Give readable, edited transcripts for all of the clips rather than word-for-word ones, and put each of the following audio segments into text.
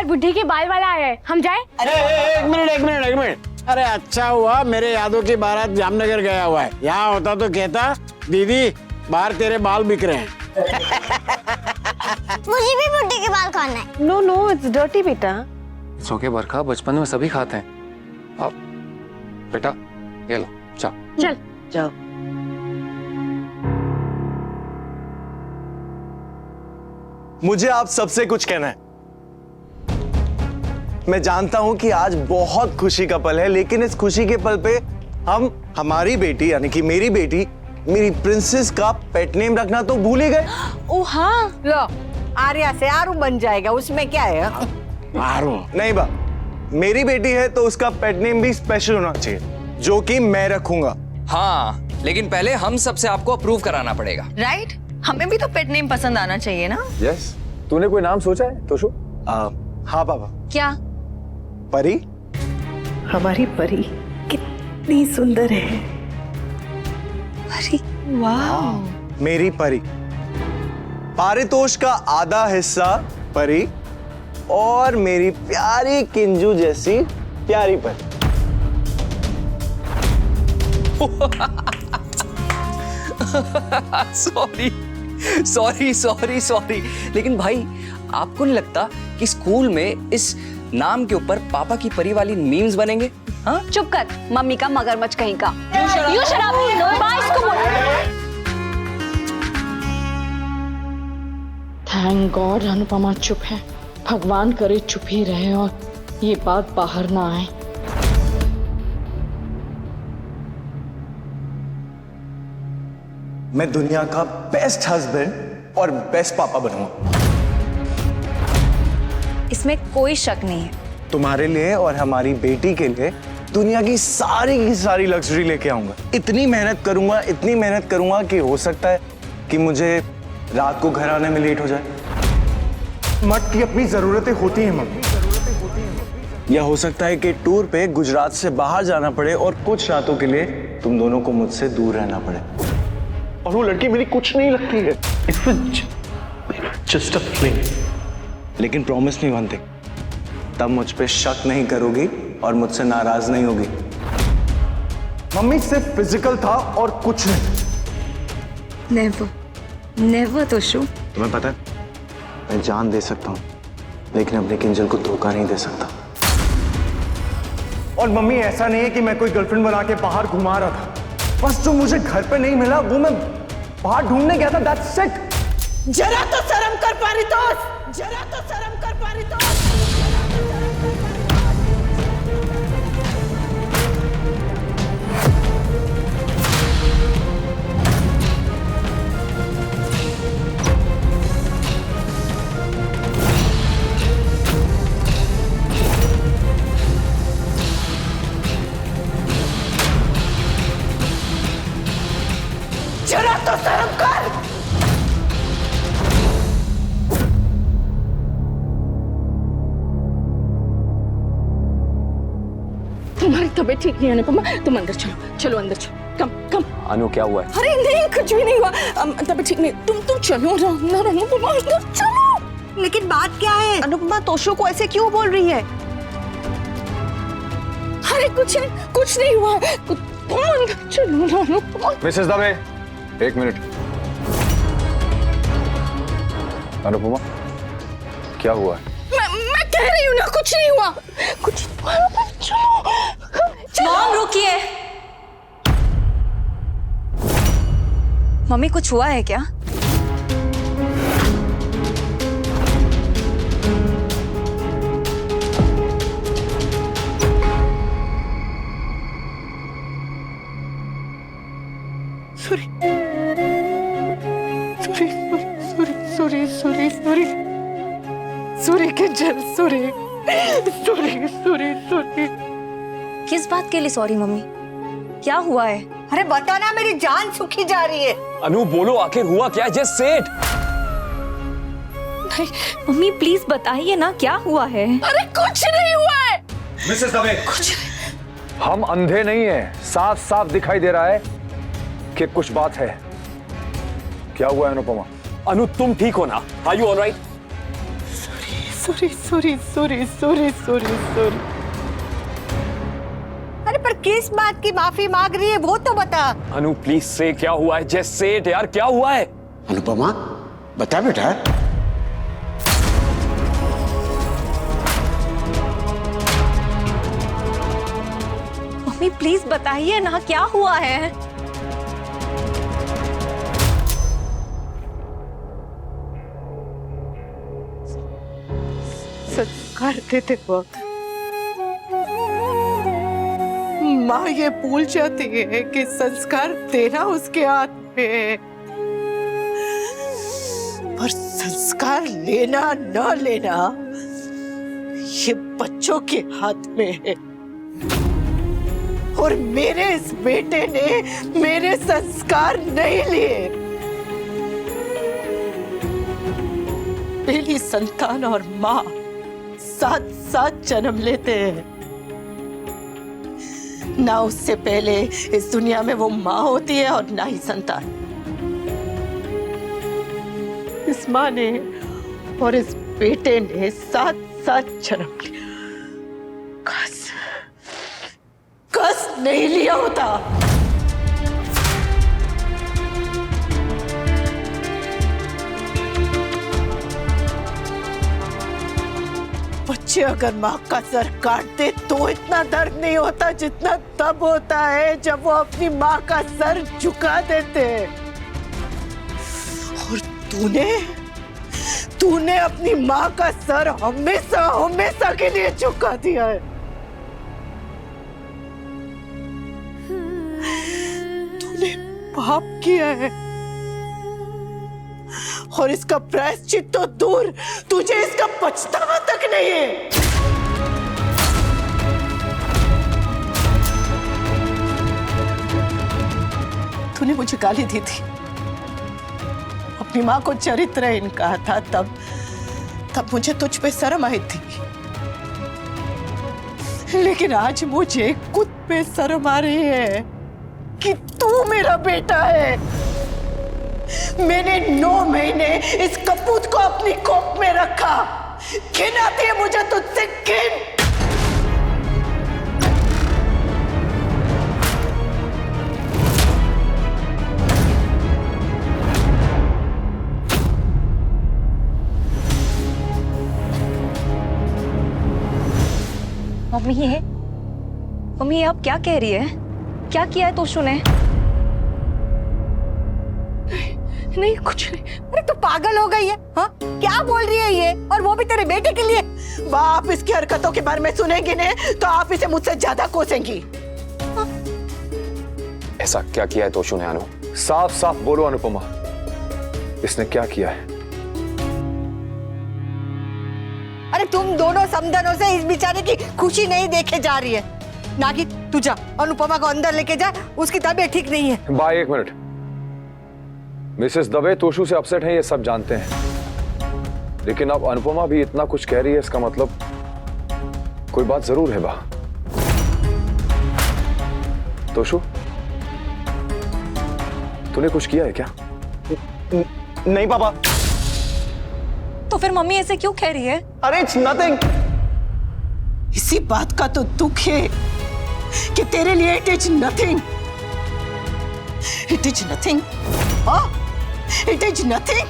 यार बुढ़ी के बाल वाला है, हम जाए? एक मिनट। अरे अच्छा हुआ मेरे यादों की बारात जामनगर गया हुआ है। यहाँ होता तो कहता दीदी बाहर तेरे बाल बिक रहे हैं। मुझे भी बुड्ढे के बाल खाना है। नो इट्स डर्टी बेटा। इट्स ओके बरखा, बचपन में सभी खाते हैं। अब बेटा ये लो चाय। चल जाओ। मुझे आप सबसे कुछ कहना है। मैं जानता हूं कि आज बहुत खुशी का पल है, लेकिन इस खुशी के पल पे हम हमारी बेटी यानी कि मेरी बेटी, मेरी प्रिंसेस का पेट नेम रखना तो भूल ही गए। ओ हाँ, लो आर्या से आरू बन जाएगा, उसमें क्या है? आरू नहीं बा, मेरी बेटी है तो उसका पेट नेम भी स्पेशल होना चाहिए, जो कि मैं रखूंगा। हाँ, लेकिन पहले हम सबसे आपको अप्रूव कराना पड़ेगा। राइट, हमें भी तो पेट नेम पसंद आना चाहिए ना। यस, तूने कोई नाम सोचा है तोशु? हाँ पापा। क्या? परी। हमारी परी कितनी सुंदर है। परी, वाह। मेरी परी। पारितोष का आधा हिस्सा परी और मेरी प्यारी किंजू जैसी प्यारी परी। सॉरी, लेकिन भाई आपको नहीं लगता कि स्कूल में इस नाम के ऊपर पापा की परी वाली मीम्स बनेंगे? हाँ, चुप कर, मम्मी का मगरमच्छ कहीं का। यू शराब इसको बोल। थैंक गॉड अनुपमा चुप है। भगवान करे चुप ही रहे और ये बात बाहर ना आए। मैं दुनिया का बेस्ट हस्बैंड और बेस्ट पापा बनूंगा। इसमें कोई शक नहीं है। तुम्हारे लिए और हमारी बेटी के लिए दुनिया की सारी लग्जरी लेके आऊंगा। इतनी मेहनत करूंगा कि हो सकता है कि मुझे रात को घर आने में लेट हो जाए। मर्द की अपनी जरूरतें होती हैं मम्मी। या हो सकता है कि टूर पे गुजरात से बाहर जाना पड़े और कुछ रातों के लिए तुम दोनों को मुझसे दूर रहना पड़े। और वो लड़की मेरी कुछ नहीं लगती है। It was just a fling. लेकिन प्रॉमिस मी वन थिंग, तब मुझ पे शक नहीं करोगी और मुझसे नाराज नहीं होगी। मम्मी सिर्फ फिजिकल था और कुछ नहीं। नेवर तोशु। तुम्हें पता है, मैं जान दे सकता हूँ लेकिन अपने किंजल को धोखा नहीं दे सकता। और मम्मी ऐसा नहीं है कि मैं कोई गर्लफ्रेंड बना के बाहर घुमा रहा था। बस जो मुझे घर पे नहीं मिला वो मैं बाहर ढूंढने गया था। That's it. जरा तो शर्म कर पारितोष, जरा तो शर्म कर पारितोष। जरा तो शर्म कर। तुम्हारी तबीयत ठीक नहीं है अनुपमा, तुम अंदर चलो अंदर चलो। कम। अनु क्या हुआ है? अरे नहीं कुछ भी नहीं हुआ, तबीयत ठीक नहीं। तुम चलो ना अनुपमा, अंदर चलो। लेकिन बात क्या है? अनुपमा तोशु को ऐसे क्यों बोल रही है? अरे कुछ नहीं हुआ। तुम अंदर चलो ना अनुपमा। मिसेस दवे, एक मिनट। अनुपमा क्या हुआ है? मैं कह रही हूँ ना कुछ नहीं हुआ। कुछ चलो। मॉम रुकिए। मम्मी कुछ हुआ है क्या? सॉरी। किस बात के लिए सॉरी मम्मी? क्या हुआ है? अरे बता ना, मेरी जान सूखी जा रही है। अनु बोलो आखिर हुआ क्या? Just say it. Mummy please बताइए ना क्या हुआ है? अरे कुछ नहीं हुआ है। मिसेस दवे, हम अंधे नहीं हैं, साफ दिखाई दे रहा है कि कुछ बात है। क्या हुआ है अनुपमा? अनु तुम ठीक हो ना? Are you alright? Sorry sorry sorry sorry sorry sorry. अरे पर किस बात की माफी मांग रही है वो तो बता। अनु प्लीज से क्या हुआ है, जस्ट से इट यार, क्या हुआ है? अनुपमा बता बेटा। मम्मी प्लीज बताइए ना क्या हुआ है। संस्कार देते वक्त माँ ये भूल जाती है कि संस्कार देना उसके हाथ में है, पर संस्कार लेना न लेना ये बच्चों के हाथ में है। और मेरे इस बेटे ने मेरे संस्कार नहीं लिए। पहली संतान और माँ साथ साथ जन्म लेते हैं ना, उससे पहले इस दुनिया में वो माँ होती है और ना ही संतान। इस माँ ने और इस बेटे ने साथ साथ जन्म लिया। कस नहीं लिया होता। बच्चे अगर माँ का सर काटते तो इतना दर्द नहीं होता जितना तब होता है जब वो अपनी माँ का सर झुका देते। और तूने अपनी माँ का सर हमेशा हमेशा के लिए झुका दिया है। तूने पाप किया है और इसका प्रायश्चित तो दूर, तुझे इसका पछतावा तक नहीं है। तूने मुझे गाली दी थी, अपनी माँ को चरित्रहीन कहा था, तब मुझे तुझ पे शर्म आई थी। लेकिन आज मुझे खुद पे शर्म आ रही है कि तू मेरा बेटा है। मैंने 9 महीने इस कपूत को अपनी कोख में रखा। घिन आती है मुझे तुझसे, घिन। मम्मी ये आप क्या कह रही है? क्या किया है तोशु ने? नहीं कुछ नहीं। अरे तू पागल हो गई है? हाँ क्या बोल रही है ये, और वो भी तेरे बेटे के लिए? बाप इसकी हरकतों के बारे में सुनेंगी ने तो आप इसे मुझसे ज्यादा कोसेंगी। हाँ? ऐसा क्या किया है तोशु ने अनु? साफ साफ बोलो अनुपमा, इसने क्या किया है? अरे तुम दोनों समझनों से इस बेचारे की खुशी नहीं देखे जा रही है। नागी तू जा, अनुपमा को अंदर लेके जा, उसकी तबीयत ठीक नहीं है। भाई एक मिनट, मिसेस दवे तोशु से अपसेट हैं ये सब जानते हैं, लेकिन अब अनुपमा भी इतना कुछ कह रही है, इसका मतलब कोई बात जरूर है बा। तोशु तूने कुछ किया है क्या? नहीं पापा। तो फिर मम्मी ऐसे क्यों कह रही है? अरे इट्स नथिंग। इसी बात का तो दुख है कि तेरे लिए it is nothing. It is nothing. It is nothing.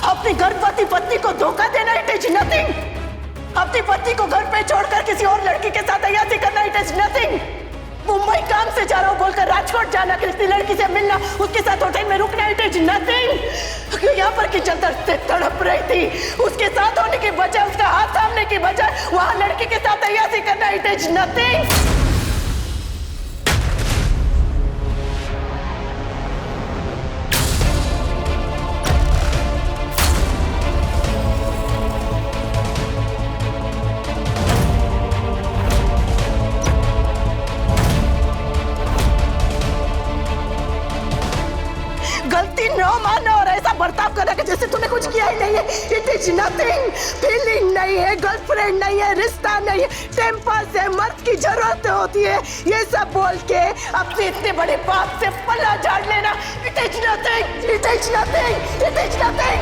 अपनी गर्भवती पत्नी को धोखा देना इट इज नथिंग। अपनी पत्नी को घर पे छोड़कर किसी और लड़की के साथ अय्याशी करना इट इज नथिंग। मुंबई काम से जा रहा हूँ बोलकर राजकोट जाना, किसी लड़की से मिलना, उसके साथ होटल में रुकना इट इज नथिंग। यहाँ पर किचन से तड़प रही थी, उसके साथ होने की बजाय, उसका हाथ थामने की बजाय वहां लड़की के साथ अय्याशी करना इट इज नथिंग। गलती न मानना और ऐसा बर्ताव करना कि जैसे तूने कुछ किया ही नहीं है। It is nothing. फीलिंग नहीं है, गर्लफ्रेंड नहीं है, रिश्ता नहीं है, टेम्पर से मर्द की जरूरत होती है, ये सब बोल के अपने इतने बड़े बाप से पल्ला झाड़ लेना it is nothing. It is nothing. It is nothing.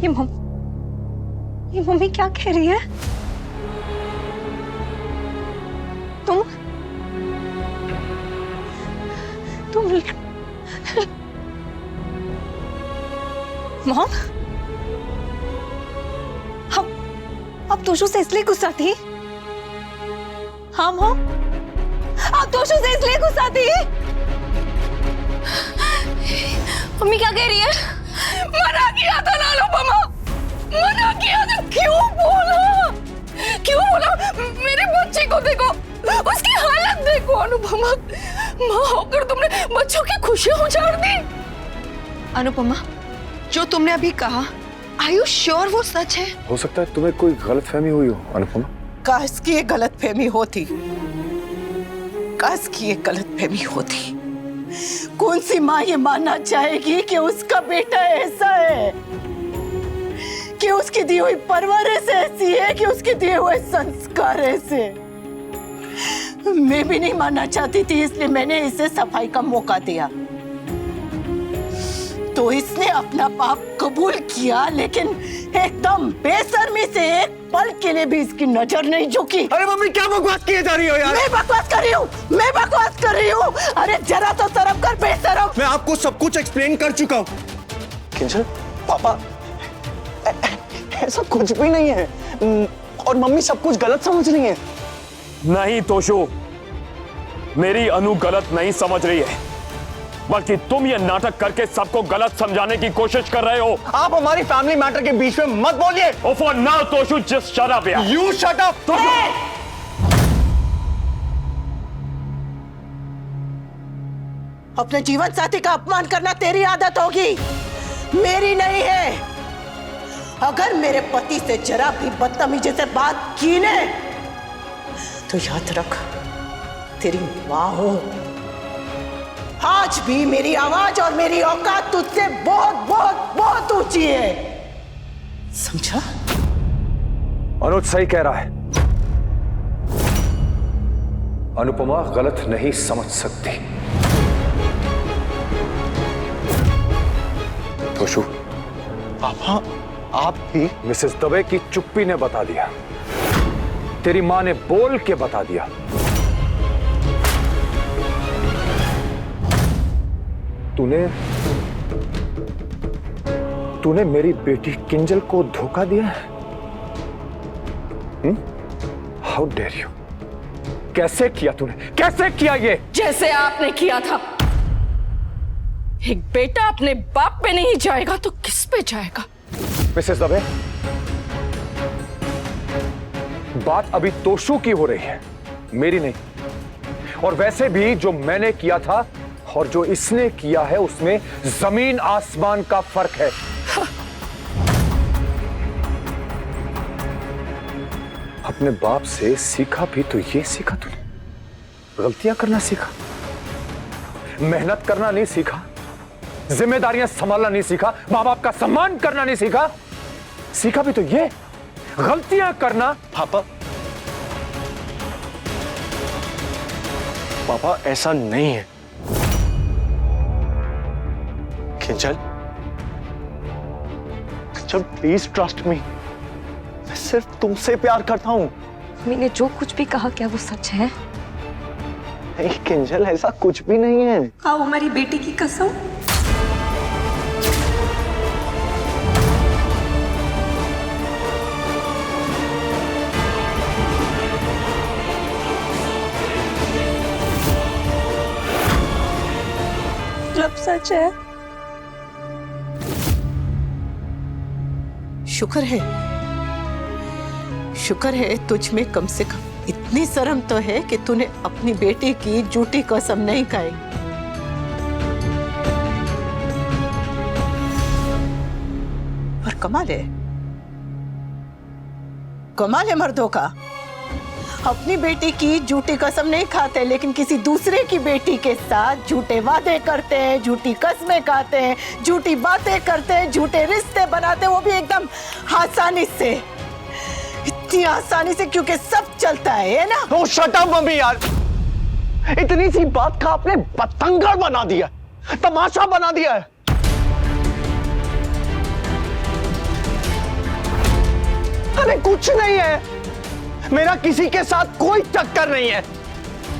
ये मम्मी क्या कह रही है? तुम मॉम, आप तोशु से इसलिए गुस्सा थी? हाँ मॉम, आप तोशु से इसलिए गुस्सा थी? मम्मी क्या कह रही है? मना किया था ना अनुपमा, मना किया था। क्यों बोला? क्यों बोला? मेरे बच्चे को देखो, उसकी हालत देखो अनुपमा। माँ होकर तुमने बच्चों की खुशियां उजाड़ दी। अनुपमा, जो तुमने अभी कहा, आर यू श्योर वो सच है? हो सकता है तुम्हें कोई गलतफहमी हुई हो अनुपमा। काश की ये गलतफहमी होती, काश की ये गलतफहमी होती। कौन सी माँ ये मानना चाहेगी कि उसका बेटा ऐसा है, कि उसकी दी हुई परवरिश ऐसी है, कि उसके दिए हुए संस्कार ऐसे। मैं भी नहीं मानना चाहती थी, इसलिए मैंने इसे सफाई का मौका दिया। तो इसने अपना पाप कबूल किया, लेकिन एकदम बेशर्मी से एक पल के लिए भी इसकी नजर नहीं झुकी। अरे मम्मी क्या बकवास किए जा रही हो यार? मैं बकवास कर रही हूँ, मैं बकवास कर रही हूँ। अरे जरा तो शर्म कर बेशरम। मैं आपको सब कुछ एक्सप्लेन कर चुका हूँ। किंजल, पापा ऐसा कुछ भी नहीं है, और मम्मी सब कुछ गलत समझ रही है। नहीं तोशु, मेरी अनु गलत नहीं समझ रही है, बल्कि तुम ये नाटक करके सबको गलत समझाने की कोशिश कर रहे हो। आप हमारी फैमिली मैटर के बीच में मत बोलिए। Oh, for now, Toshu, just shut up यार। You shut up। अपने जीवन साथी का अपमान करना तेरी आदत होगी, मेरी नहीं है। अगर मेरे पति से जरा भी बदतमीजी से बात की ने, तो याद रख, तेरी माँ हो। आज भी मेरी आवाज और मेरी औकात तुझसे बहुत बहुत बहुत ऊंची है, समझा? अनुज सही कह रहा है। अनुपमा गलत नहीं समझ सकती। तोशु, पापा आप भी। मिसेस दवे की चुप्पी ने बता दिया, तेरी मां ने बोल के बता दिया। तूने मेरी बेटी किंजल को धोखा दिया है? How dare you? कैसे किया तूने? कैसे किया ये? जैसे आपने किया था। एक बेटा अपने बाप पे नहीं जाएगा तो किस पे जाएगा? मिसेस दवे, बात अभी तोशु की हो रही है, मेरी नहीं। और वैसे भी जो मैंने किया था और जो इसने किया है, उसमें जमीन आसमान का फर्क है। अपने बाप से सीखा भी तो ये सीखा तूने, गलतियां करना सीखा, मेहनत करना नहीं सीखा, जिम्मेदारियां संभालना नहीं सीखा, मां बाप का सम्मान करना नहीं सीखा। सीखा भी तो ये, गलतियां करना। पापा ऐसा नहीं है। किंजल, प्लीज ट्रस्ट मी, मैं सिर्फ तुमसे प्यार करता हूं। मम्मी ने जो कुछ भी कहा, क्या वो सच है? नहीं किंजल, ऐसा कुछ भी नहीं है। हाँ, वो हमारी बेटी की कसम। मतलब सच है। शुक्र है तुझ में कम से कम इतनी शर्म तो है कि तूने अपनी बेटी की झूठी कसम नहीं खाई। और कमाल है मर्दों का, अपनी बेटी की झूठी कसम नहीं खाते, लेकिन किसी दूसरे की बेटी के साथ झूठे वादे करते हैं, झूठी कसमें खाते हैं, झूठी बातें करते हैं, झूठे रिश्ते बनाते हैं, वो भी एकदम आसानी से, इतनी आसानी से, क्योंकि सब चलता है ना। Oh, shut up, मम्मी यार। इतनी सी बात का आपने बतंगड़ बना दिया, तमाशा बना दिया है। अरे कुछ नहीं है, मेरा किसी के साथ कोई चक्कर नहीं है।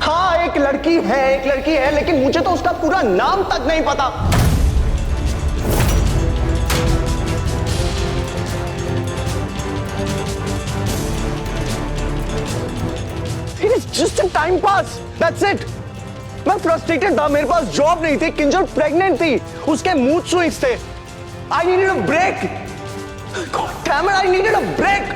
हाँ एक लड़की है, लेकिन मुझे तो उसका पूरा नाम तक नहीं पता। It is just a time pass. That's it. मैं फ्रस्ट्रेटेड था, मेरे पास जॉब नहीं थी, किंजल प्रेग्नेंट थी, उसके मूड स्विंग्स थे। I needed a break. God damn it, I needed a break.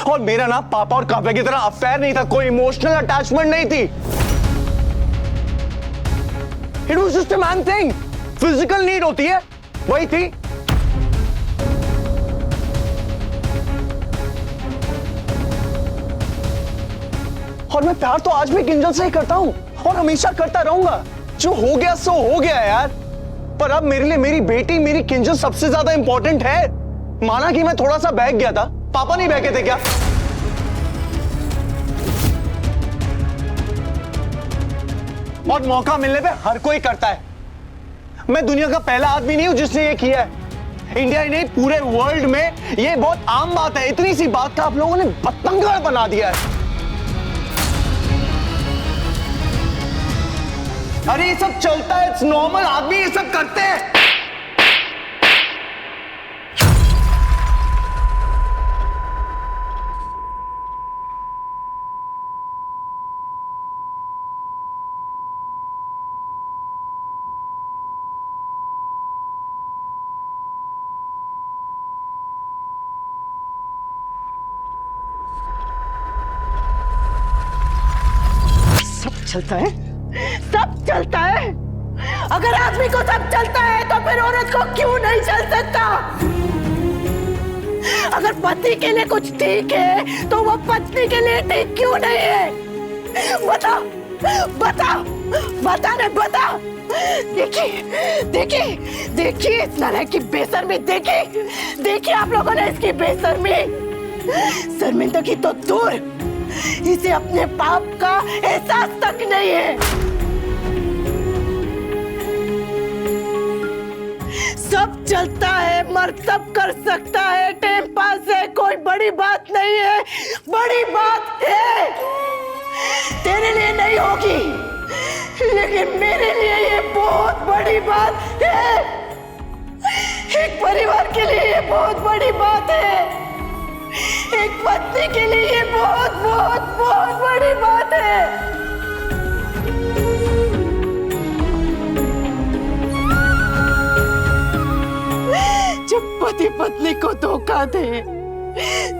और मेरा ना पापा और काव्या की तरह अफेयर नहीं था, कोई इमोशनल अटैचमेंट नहीं थी। It was just a man thing. Physical need होती है, वही थी। और मैं प्यार तो आज भी किंजल से ही करता हूं और हमेशा करता रहूंगा। जो हो गया सो हो गया यार। पर अब मेरे लिए मेरी बेटी, मेरी किंजल सबसे ज्यादा इंपॉर्टेंट है। माना कि मैं थोड़ा सा बहक गया था, पापा नहीं बहके थे क्या? और मौका मिलने पे हर कोई करता है। मैं दुनिया का पहला आदमी नहीं हूं जिसने ये किया है। इंडिया ही नहीं, पूरे वर्ल्ड में ये बहुत आम बात है। इतनी सी बात का आप लोगों ने बतंगड़ बना दिया है। अरे ये सब चलता है, इट्स नॉर्मल, आदमी ये सब करते हैं। सब चलता है, सब चलता है। अगर आदमी को सब चलता है तो फिर औरत को क्यों नहीं चल सकता? अगर पति के लिए कुछ ठीक है तो वो पत्नी के लिए ठीक क्यों नहीं है? बता बता बता ना, बता। देखिए देखिए देखिए इस नालायक की बेशर्मी, देखिए आप लोगों ने इसकी बेशर्मी। शर्मिंदगी तो दूर, इसे अपने पाप का एहसास तक नहीं है। सब चलता है, मर्द सब कर सकता है, टाइम पास है, कोई बड़ी बात नहीं है। बड़ी बात है, तेरे लिए नहीं होगी, लेकिन मेरे लिए ये बहुत बड़ी बात है। एक परिवार के लिए ये बहुत बड़ी बात है। एक पत्नी के लिए ये बहुत बहुत बहुत बड़ी बात है। जब पति पत्नी को धोखा दे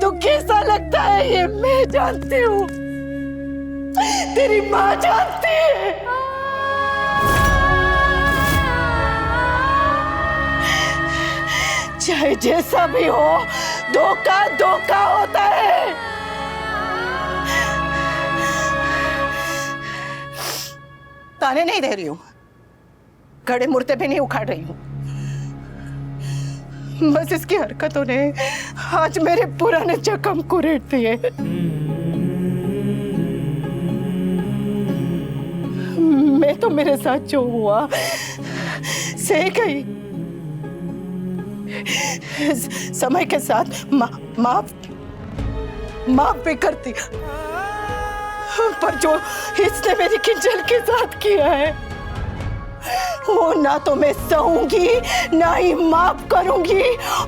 तो कैसा लगता है ये मैं जानती हूँ, तेरी माँ जानती है। चाहे जैसा भी हो, धोखा धोखा होता है। ताने नहीं दे रही हूं, खड़े मुर्दे भी नहीं उखाड़ रही हूं। बस इसकी हरकतों ने आज मेरे पुराने जख्म कुरेद दिए। मैं तो मेरे साथ जो हुआ सही गई, समय के साथ माफ भी करती, पर जो इसने मेरी किंजल के साथ किया है वो ना तो मैं सहूंगी, ना ही माफ करूंगी,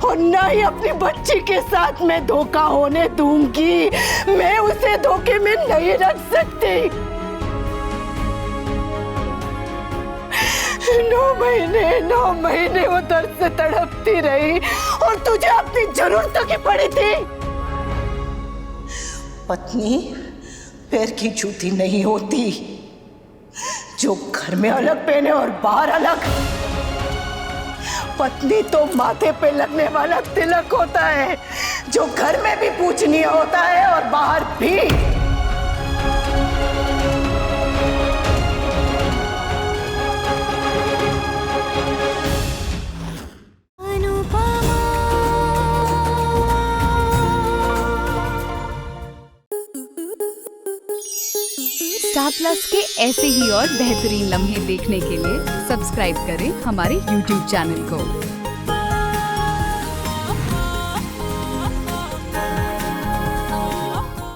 और ना ही अपनी बच्ची के साथ मैं धोखा होने दूंगी। मैं उसे धोखे में नहीं रख सकती। 9 महीने वो दर्द से तड़पती रही और तुझे अपनी जरूरतों की पड़ी थी। पत्नी पैर की जूती नहीं होती, जो घर में अलग पहने और बाहर अलग। पत्नी तो माथे पे लगने वाला तिलक होता है, जो घर में भी पूजनीय होता है और बाहर भी। Star प्लस के ऐसे ही और बेहतरीन लम्हे देखने के लिए सब्सक्राइब करें हमारे YouTube चैनल को।